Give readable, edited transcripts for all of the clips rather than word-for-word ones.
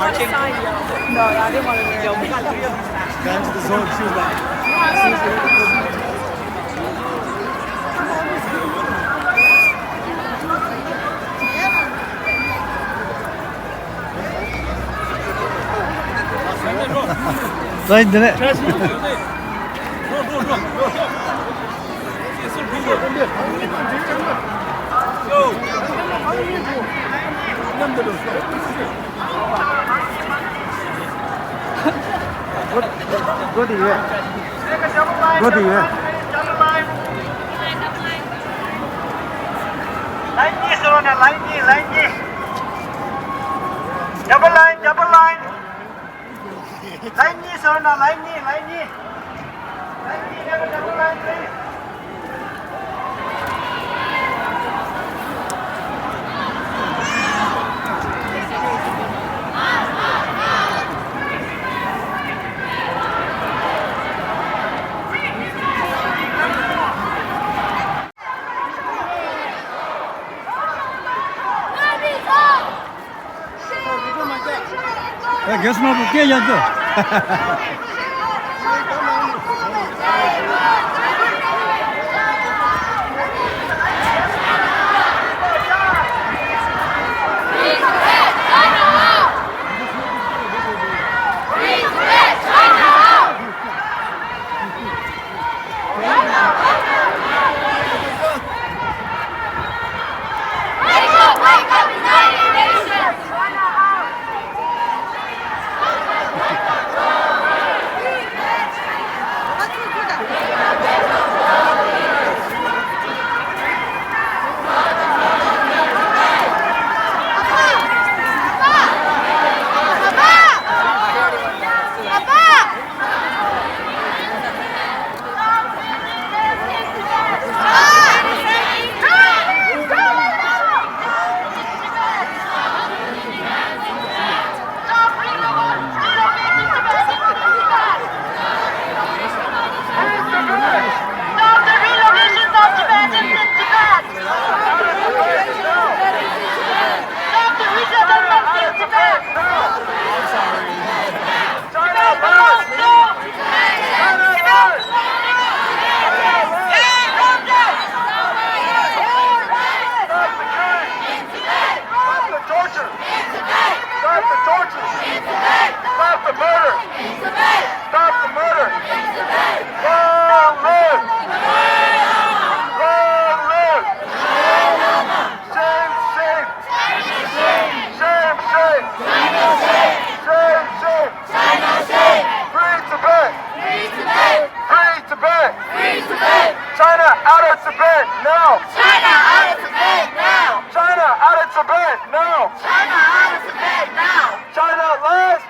marching? No, I didn't want to wear it. Bence de zor bir şey var. Dayı dene. Go đi về. Go đi về. Line đi rồi nè, line đi. Double line. Line đi rồi nè, line đi. Line đi, double line please. Gözüme bu diye yandı. China out of Tibet now! China out of Tibet now! China out of Tibet now! China out of Tibet now! China lies!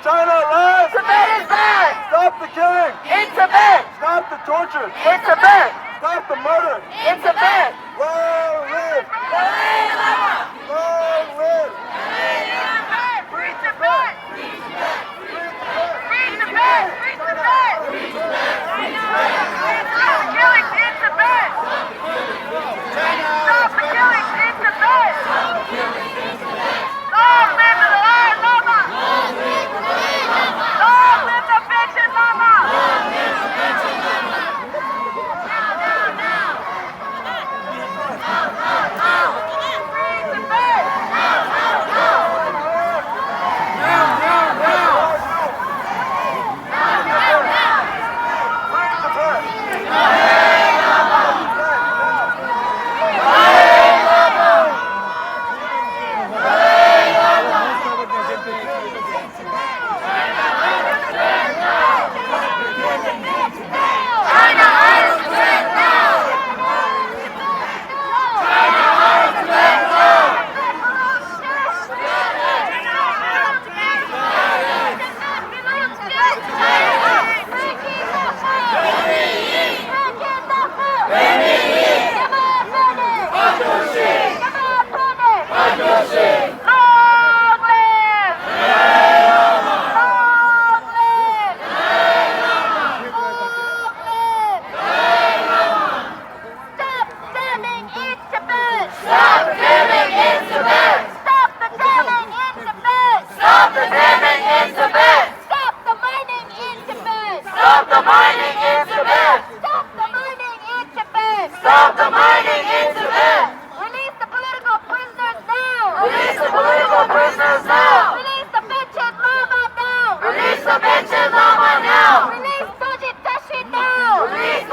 China lies! Tibet is bad! Stop the killing! In Tibet! Stop the torture! In Tibet! Stop the murder! In Tibet! Long live! Dalai Lama! Long live! Free Tibet! Free Tibet! Free Tibet! Free Tibet! Free Tibet! Stop the killings in Tibet! Stop the killings in Tibet! Long live the Dalai Lama! Long live the Pension Lama! Now!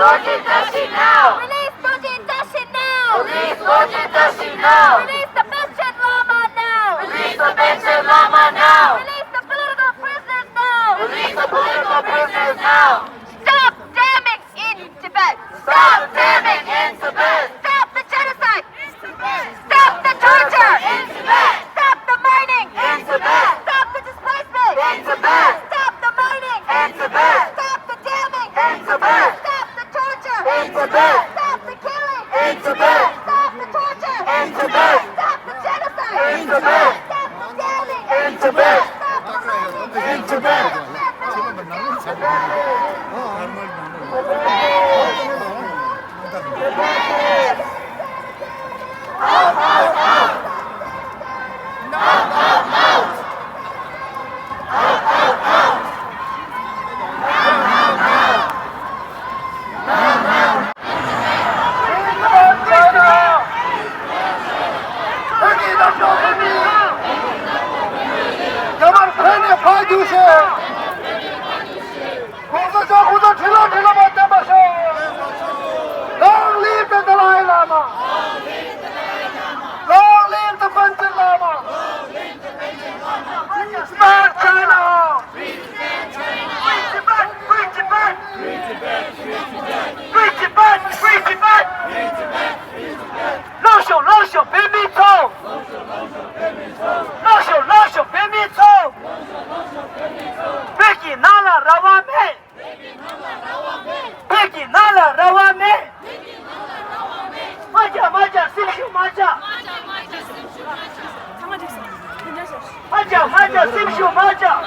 Dorji Dashi now! Release Dorji Dashi now! Release Dorji Dashi now! Release the Benchen Lama now! Release the Benchen Lama now! Release the political prisoners now! Release the political prisoners now! Stop jamming in Tibet! Stop jamming in Tibet! Stop the genocide! Stop the torture! In Tibet! Stop the mining! In Tibet! Stop the displacement! In Tibet! Stop the mining! In Tibet! Stop the jamming! In Tibet! Stop the torture! In Tibet! Stop the killing! In Tibet! Stop the torture! In Tibet! Stop the genocide! In Tibet! Stop the jamming! In Tibet! Stop the mining! In Tibet! Long live the Dalai Lama! Long live the Benchen Lama! Stand China! Free Tibet! Free Tibet! Free Tibet! Free Tibet! 老朽老朽别迷走！老朽老朽别迷走！别给拿了让我们！别给拿了让我们！마자 마자 심슈 마자 마자 마자 심슈 마자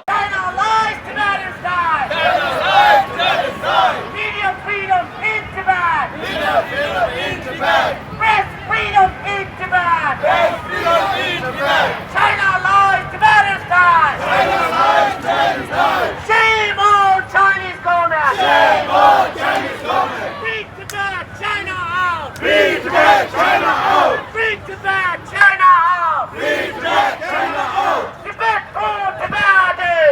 China lies, Tibetans die! China lies, Tibetans die! Media freedom in Tibet! Media freedom in Tibet! Press freedom in Tibet! Press freedom in Tibet! China lies, Tibetans die! China lies, Tibetans die! Shame on Chinese government! Shame on Chinese government! Free Tibet, China out! Free Tibet, China out! Free Tibet, China out! Free Tibet, China out! Tibet for Tibetans!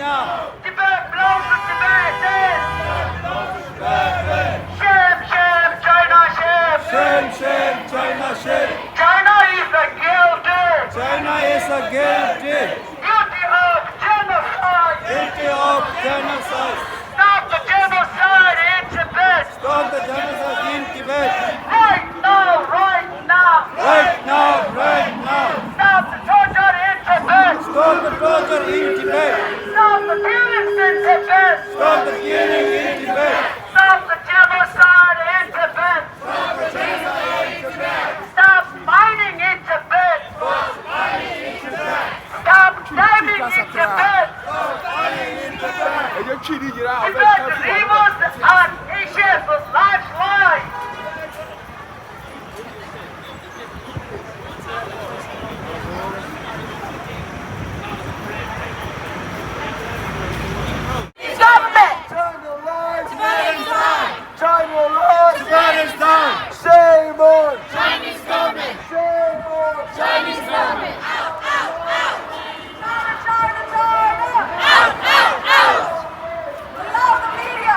now. Tibet belongs to Tibetans. Shame, shame, China, shame. Shame, shame, China, shame. China is a guilty. China is a guilty. Guilty of genocide. Guilty of genocide. Stop the genocide in Tibet. Stop the genocide in Tibet. Right now, right now. Right now, right now. Stop the torture in Tibet. Stop the torture in Tibet. Stop the killings in Tibet. Stop the killing in Tibet. Stop the genocide in Tibet. Stop mining in Tibet. Stop diving in Tibet. Tibet rivers are Asia's lifeline. Government! China lies. Tibetans die! China lies. Tibetans die. Shame on. Chinese government! Shame on. Chinese government! China, China! Out, out, out! Allow the media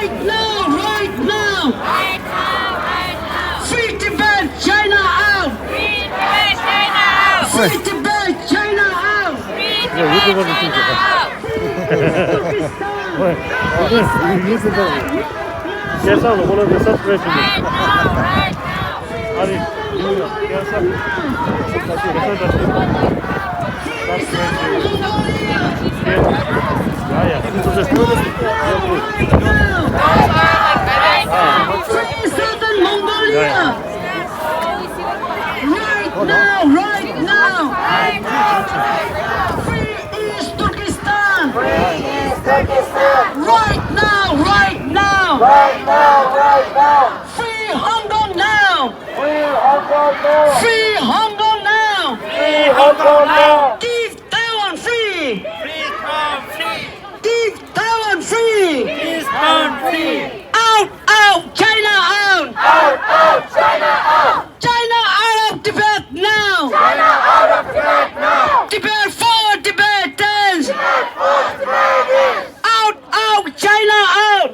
Right now, right now. Free Tibet, China out. Free Tibet, China out. 유튜버는 진짜. 유튜버. 계산 오늘 몇 서프라이즈. 아니, 이거 계산. 야야. Free Southern Mongolia. Right now. Free East Turkestan. Right now. Free Hong Kong now. Free Hong Kong now. Give Taiwan free. Give Taiwan free. Out, China out. China out of Tibet now. Tibet for Tibetans. Out, China out.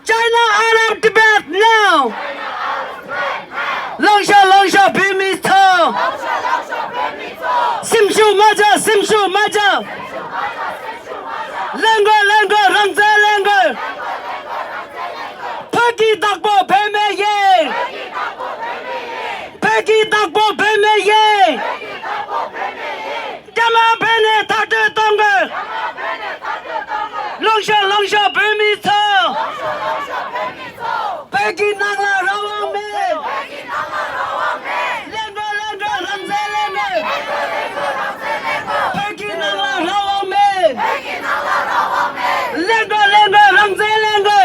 China out of Tibet now. Longsha, Bimito. Simshu Maja. Lengo, Rangze Lengo. Peki Dakbo Peme Ye. Jama Bene Tate Tonga. Longsha Bimito. Peki Nangla Rawang Me. Lengo, Rangze Lengo. Peki Nangla Rawang Me. Lengo, Rangze Lengo.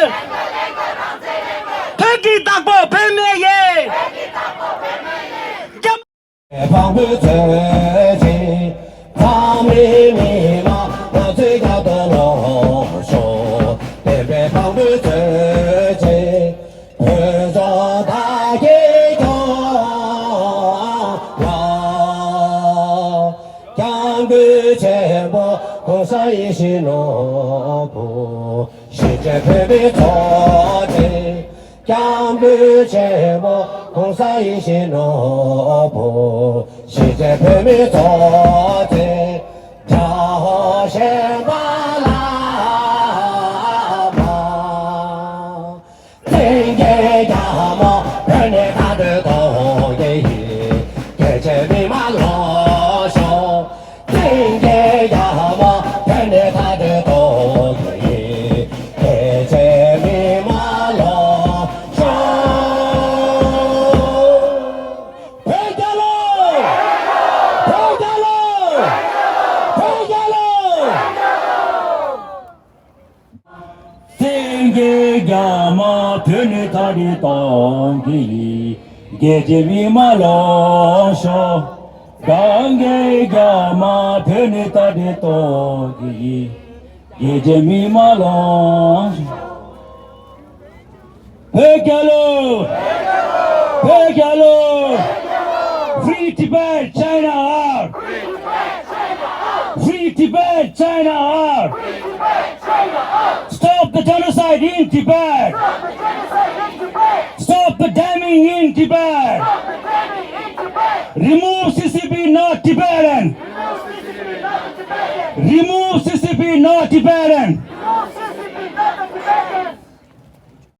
Peki Dakbo Peme Ye. 放不最近，他密密麻麻最高的龙首，别别放不最近，不着大一个江不见我红山一心罗布，世界陪你坐进。江不见我红山一心罗布，世界陪你坐进朝鲜巴拉巴，今夜呀么人家他的东西，给这密码罗手，今夜呀么人家他的东西，给这密码罗。Gama pöne tari tongi, geje vima lonsho. Gange gama pöne tari tongi, geje vima lonsho. Pekalo, free Tibet, China out. Free Tibet, China out. Stop the genocide in Tibet. Stop the damning in Tibet. Remove CCP, not Tibetan. Remove CCP, not Tibetan.